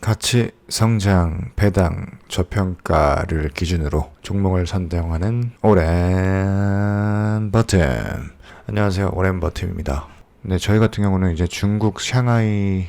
가치, 성장, 배당, 저평가를 기준으로 종목을 선정하는 오랜 버튼. 안녕하세요, 오랜 버튼입니다. 네, 저희 같은 경우는 이제 중국 샹하이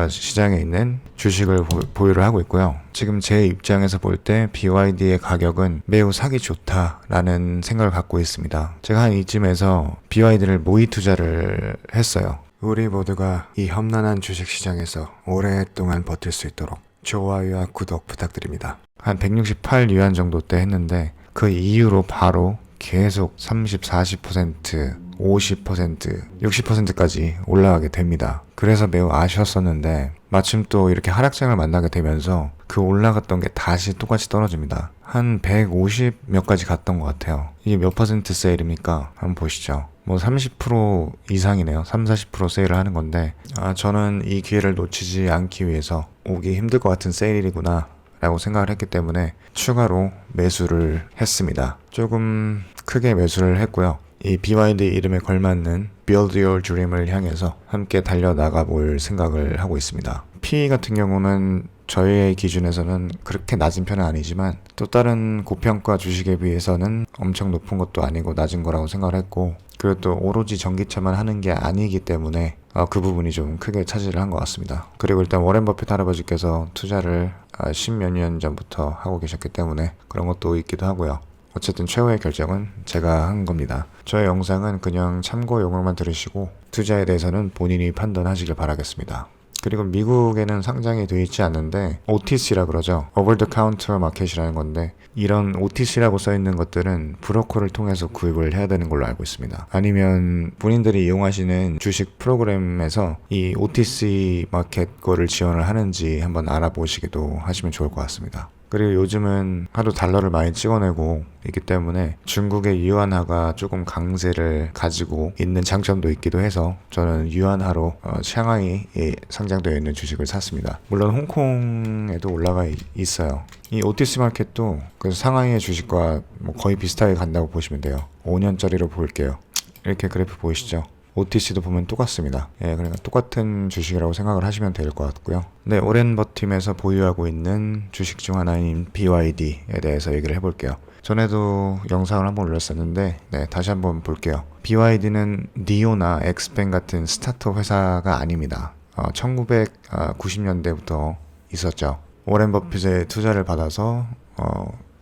시장에 있는 주식을 보유를 하고 있고요. 지금 제 입장에서 볼 때 BYD의 가격은 매우 사기 좋다라는 생각을 갖고 있습니다. 제가 한 이쯤에서 BYD를 모의 투자를 했어요. 우리 모두가 이 험난한 주식시장에서 오랫동안 버틸 수 있도록 좋아요와 구독 부탁드립니다. 한 168위안 정도 때 했는데 그 이후로 바로 계속 30, 40%, 50%, 60%까지 올라가게 됩니다. 그래서 매우 아쉬웠었는데 마침 또 이렇게 하락장을 만나게 되면서 그 올라갔던 게 다시 똑같이 떨어집니다. 한 150 몇 가지 갔던 것 같아요. 이게 몇 퍼센트 세일입니까? 한번 보시죠. 뭐 30% 이상이네요. 3, 40% 세일을 하는 건데 저는 이 기회를 놓치지 않기 위해서 오기 힘들 것 같은 세일이구나 라고 생각을 했기 때문에 추가로 매수를 했습니다. 조금 크게 매수를 했고요. 이 BYD 이름에 걸맞는 Build Your Dream을 향해서 함께 달려나가 볼 생각을 하고 있습니다. PE 같은 경우는 저희의 기준에서는 그렇게 낮은 편은 아니지만 또 다른 고평가 주식에 비해서는 엄청 높은 것도 아니고 낮은 거라고 생각을 했고, 그리고 또 오로지 전기차만 하는 게 아니기 때문에 그 부분이 좀 크게 차지를 한 것 같습니다. 그리고 일단 워렌 버핏 할아버지께서 투자를 10몇 년 전부터 하고 계셨기 때문에 그런 것도 있기도 하고요. 어쨌든 최후의 결정은 제가 한 겁니다. 저의 영상은 그냥 참고용으로만 들으시고 투자에 대해서는 본인이 판단하시길 바라겠습니다. 그리고 미국에는 상장이 되어 있지 않는데 OTC라 그러죠. Over the Counter Market이라는 건데, 이런 OTC라고 써있는 것들은 브로커를 통해서 구입을 해야 되는 걸로 알고 있습니다. 아니면 본인들이 이용하시는 주식 프로그램에서 이 OTC 마켓 거를 지원을 하는지 한번 알아보시기도 하시면 좋을 것 같습니다. 그리고 요즘은 하도 달러를 많이 찍어내고 있기 때문에 중국의 유안화가 조금 강세를 가지고 있는 장점도 있기도 해서 저는 유안화로 샹하이에 상장되어 있는 주식을 샀습니다. 물론 홍콩에도 올라가 있어요. 이 OTC 마켓도 그래서 상하이의 주식과 뭐 거의 비슷하게 간다고 보시면 돼요. 5년짜리로 볼게요. 이렇게 그래프 보이시죠? OTC도 보면 똑같습니다. 그러니까 똑같은 주식이라고 생각을 하시면 될 것 같고요. 네, 오랜 버팀에서 보유하고 있는 주식 중 하나인 BYD에 대해서 얘기를 해볼게요. 전에도 영상을 한번 올렸었는데 다시 한번 볼게요. BYD는 니오나 엑스펜 같은 스타트업 회사가 아닙니다. 1990년대부터 있었죠. 오렌 버핏의 투자를 받아서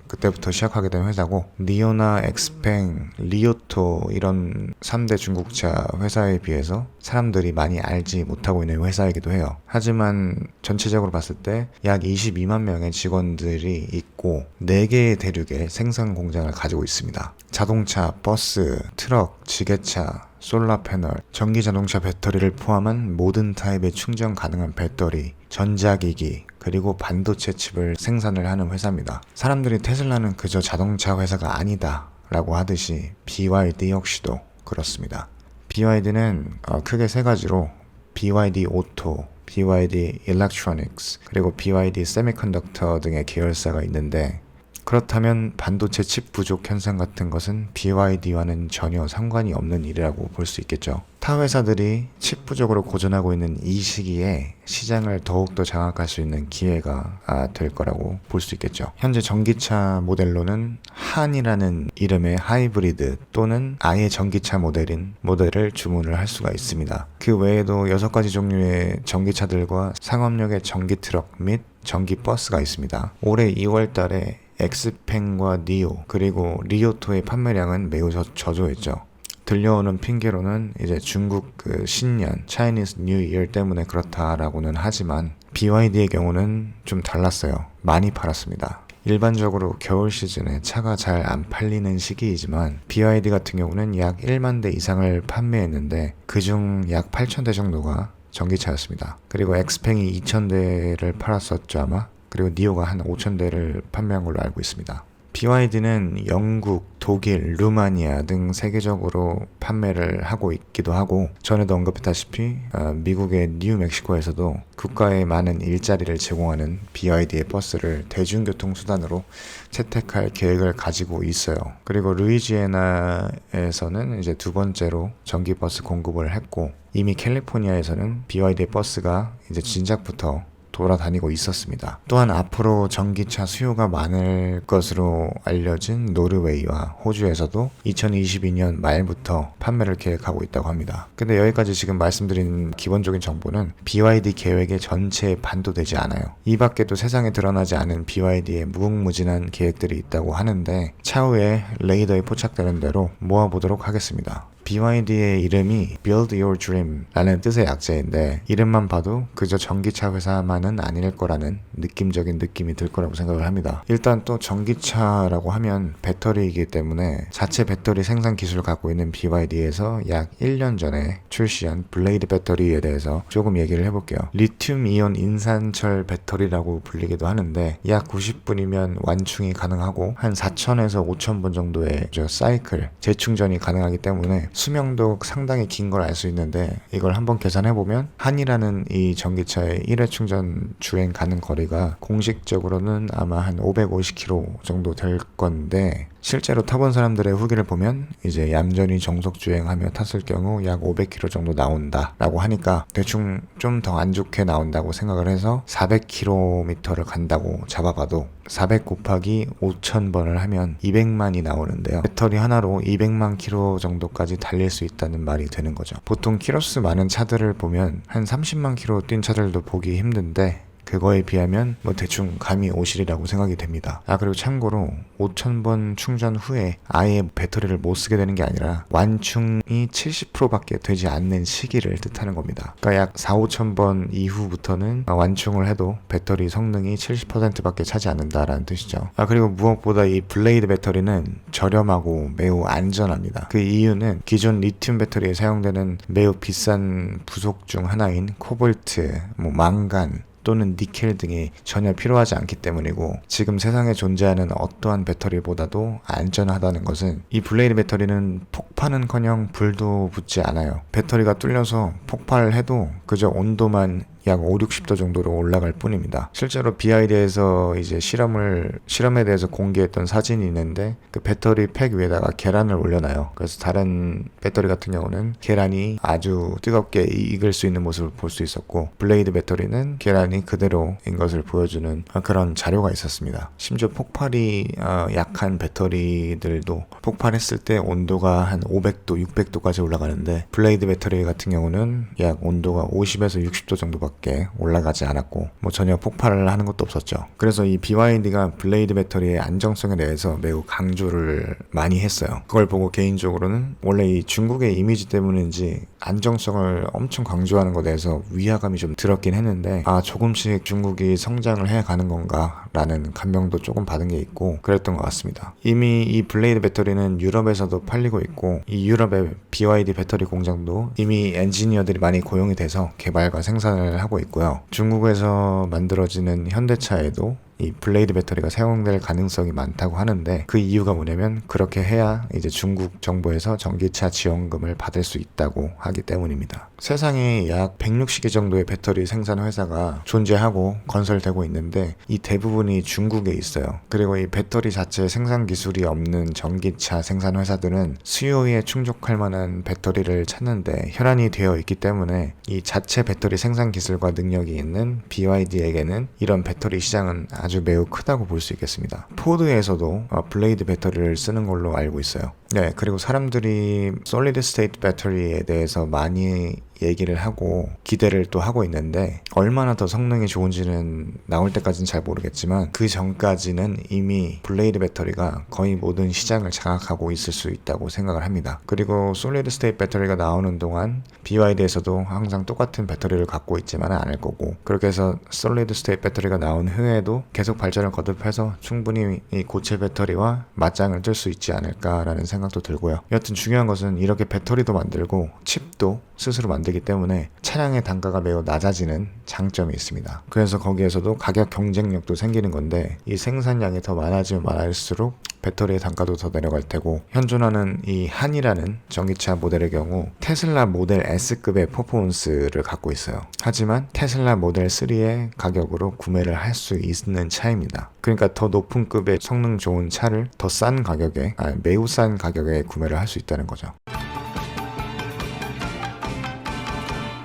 그때부터 시작하게 된 회사고, 니오나 엑스팽, 리오토 이런 3대 중국차 회사에 비해서 사람들이 많이 알지 못하고 있는 회사이기도 해요. 하지만 전체적으로 봤을 때 약 22만 명의 직원들이 있고 4개의 대륙에 생산 공장을 가지고 있습니다. 자동차, 버스, 트럭, 지게차, 솔라 패널, 전기 자동차 배터리를 포함한 모든 타입의 충전 가능한 배터리, 전자기기, 그리고 반도체 칩을 생산을 하는 회사입니다. 사람들이 테슬라는 그저 자동차 회사가 아니다 라고 하듯이 BYD 역시도 그렇습니다. BYD는 크게 3가지로 BYD 오토, BYD 일렉트로닉스, 그리고 BYD 세미컨덕터 등의 계열사가 있는데, 그렇다면 반도체 칩 부족 현상 같은 것은 BYD와는 전혀 상관이 없는 일이라고 볼 수 있겠죠. 타 회사들이 칩 부족으로 고전하고 있는 이 시기에 시장을 더욱더 장악할 수 있는 기회가 될 거라고 볼 수 있겠죠. 현재 전기차 모델로는 한이라는 이름의 하이브리드 또는 아예 전기차 모델을 주문을 할 수가 있습니다. 그 외에도 6가지 종류의 전기차들과 상업력의 전기 트럭 및 전기 버스가 있습니다. 올해 2월 달에 엑스팽과 니오 그리고 리오토의 판매량은 매우 저조했죠. 들려오는 핑계로는 이제 중국 신년 Chinese New Year 때문에 그렇다라고는 하지만 BYD의 경우는 좀 달랐어요. 많이 팔았습니다. 일반적으로 겨울 시즌에 차가 잘 안 팔리는 시기이지만 BYD 같은 경우는 약 1만 대 이상을 판매했는데 그중 약 8천 대 정도가 전기차였습니다. 그리고 엑스팽이 2천 대를 팔았었죠 아마. 그리고 니오가 한 5천 대를 판매한 걸로 알고 있습니다. BYD는 영국, 독일, 루마니아 등 세계적으로 판매를 하고 있기도 하고, 전에도 언급했다시피 미국의 뉴멕시코에서도 국가에 많은 일자리를 제공하는 BYD의 버스를 대중교통수단으로 채택할 계획을 가지고 있어요. 그리고 루이지애나에서는 이제 2번째로 전기버스 공급을 했고, 이미 캘리포니아에서는 BYD의 버스가 이제 진작부터 돌아다니고 있었습니다. 또한 앞으로 전기차 수요가 많을 것으로 알려진 노르웨이와 호주에서도 2022년 말부터 판매를 계획하고 있다고 합니다. 근데 여기까지 지금 말씀드린 기본적인 정보는 BYD 계획의 전체에 반도되지 않아요. 이 밖에도 세상에 드러나지 않은 BYD의 무궁무진한 계획들이 있다고 하는데 차후에 레이더에 포착되는 대로 모아보도록 하겠습니다. BYD의 이름이 Build Your Dream 라는 뜻의 약자인데 이름만 봐도 그저 전기차 회사만은 아닐 거라는 느낌적인 느낌이 들 거라고 생각을 합니다. 일단 또 전기차라고 하면 배터리이기 때문에 자체 배터리 생산 기술을 갖고 있는 BYD에서 약 1년 전에 출시한 블레이드 배터리에 대해서 조금 얘기를 해볼게요. 리튬 이온 인산철 배터리라고 불리기도 하는데 약 90분이면 완충이 가능하고 한 4,000에서 5,000분 정도의 사이클 재충전이 가능하기 때문에 수명도 상당히 긴 걸 알 수 있는데 이걸 한번 계산해보면 한이라는 이 전기차의 1회 충전 주행 가능 거리가 공식적으로는 아마 한 550km 정도 될 건데 실제로 타본 사람들의 후기를 보면 이제 얌전히 정속 주행하며 탔을 경우 약 500km 정도 나온다 라고 하니까 대충 좀 더 안 좋게 나온다고 생각을 해서 400km를 간다고 잡아봐도 400 곱하기 5,000번을 하면 200만이 나오는데요. 배터리 하나로 200만 킬로 정도까지 달릴 수 있다는 말이 되는 거죠. 보통 키로수 많은 차들을 보면 한 30만 킬로 뛴 차들도 보기 힘든데 그거에 비하면 뭐 대충 감이 오시리라고 생각이 됩니다. 그리고 참고로 5,000번 충전 후에 아예 배터리를 못 쓰게 되는 게 아니라 완충이 70%밖에 되지 않는 시기를 뜻하는 겁니다. 그러니까 약 4,5,000번 이후부터는 완충을 해도 배터리 성능이 70%밖에 차지 않는다라는 뜻이죠. 그리고 무엇보다 이 블레이드 배터리는 저렴하고 매우 안전합니다. 그 이유는 기존 리튬 배터리에 사용되는 매우 비싼 부속 중 하나인 코볼트, 망간 또는 니켈 등이 전혀 필요하지 않기 때문이고 지금 세상에 존재하는 어떠한 배터리보다도 안전하다는 것은 이 블레이드 배터리는 폭발은커녕 불도 붙지 않아요. 배터리가 뚫려서 폭발해도 그저 온도만 약 5, 60도 정도로 올라갈 뿐입니다. 실제로 BYD에서 이제 실험에 대해서 공개했던 사진이 있는데 그 배터리 팩 위에다가 계란을 올려놔요. 그래서 다른 배터리 같은 경우는 계란이 아주 뜨겁게 익을 수 있는 모습을 볼 수 있었고 블레이드 배터리는 계란이 그대로인 것을 보여주는 그런 자료가 있었습니다. 심지어 폭발이 약한 배터리들도 폭발했을 때 온도가 한 500도, 600도까지 올라가는데 블레이드 배터리 같은 경우는 약 온도가 50에서 60도 정도밖에 올라가지 않았고 전혀 폭발을 하는 것도 없었죠. 그래서 이 BYD가 블레이드 배터리의 안정성에 대해서 매우 강조를 많이 했어요. 그걸 보고 개인적으로는 원래 이 중국의 이미지 때문인지 안정성을 엄청 강조하는 것에 대해서 위화감이 좀 들었긴 했는데 조금씩 중국이 성장을 해가는 건가 라는 감명도 조금 받은 게 있고 그랬던 것 같습니다. 이미 이 블레이드 배터리는 유럽에서도 팔리고 있고 이 유럽의 BYD 배터리 공장도 이미 엔지니어들이 많이 고용이 돼서 개발과 생산을 하고 있고요. 중국에서 만들어지는 현대차에도 이 블레이드 배터리가 사용될 가능성이 많다고 하는데 그 이유가 뭐냐면 그렇게 해야 이제 중국 정부에서 전기차 지원금을 받을 수 있다고 하기 때문입니다. 세상에 약 160개 정도의 배터리 생산 회사가 존재하고 건설되고 있는데 이 대부분이 중국에 있어요. 그리고 이 배터리 자체 생산 기술이 없는 전기차 생산 회사들은 수요에 충족할 만한 배터리를 찾는데 혈안이 되어 있기 때문에 이 자체 배터리 생산 기술과 능력이 있는 BYD에게는 이런 배터리 시장은 아주 매우 크다고 볼 수 있겠습니다. 포드에서도 블레이드 배터리를 쓰는 걸로 알고 있어요. 네, 그리고 사람들이 솔리드 스테이트 배터리에 대해서 많이 얘기를 하고 기대를 또 하고 있는데 얼마나 더 성능이 좋은지는 나올 때까지는 잘 모르겠지만 그 전까지는 이미 블레이드 배터리가 거의 모든 시장을 장악하고 있을 수 있다고 생각을 합니다. 그리고 솔리드 스테이트 배터리가 나오는 동안 BYD에서도 항상 똑같은 배터리를 갖고 있지만은 않을 거고 그렇게 해서 솔리드 스테이트 배터리가 나온 후에도 계속 발전을 거듭해서 충분히 이 고체 배터리와 맞짱을 뜰 수 있지 않을까라는 생각도 들고요. 여튼 중요한 것은 이렇게 배터리도 만들고 칩도 스스로 만들기 때문에 차량의 단가가 매우 낮아지는 장점이 있습니다. 그래서 거기에서도 가격 경쟁력도 생기는 건데 이 생산량이 더 많아지면 많아질수록 배터리의 단가도 더 내려갈 테고 현존하는 이 한이라는 전기차 모델의 경우 테슬라 모델 S급의 퍼포먼스를 갖고 있어요. 하지만 테슬라 모델 3의 가격으로 구매를 할 수 있는 차입니다. 그러니까 더 높은 급의 성능 좋은 차를 더 싼 가격에 매우 싼 가격에 구매를 할 수 있다는 거죠.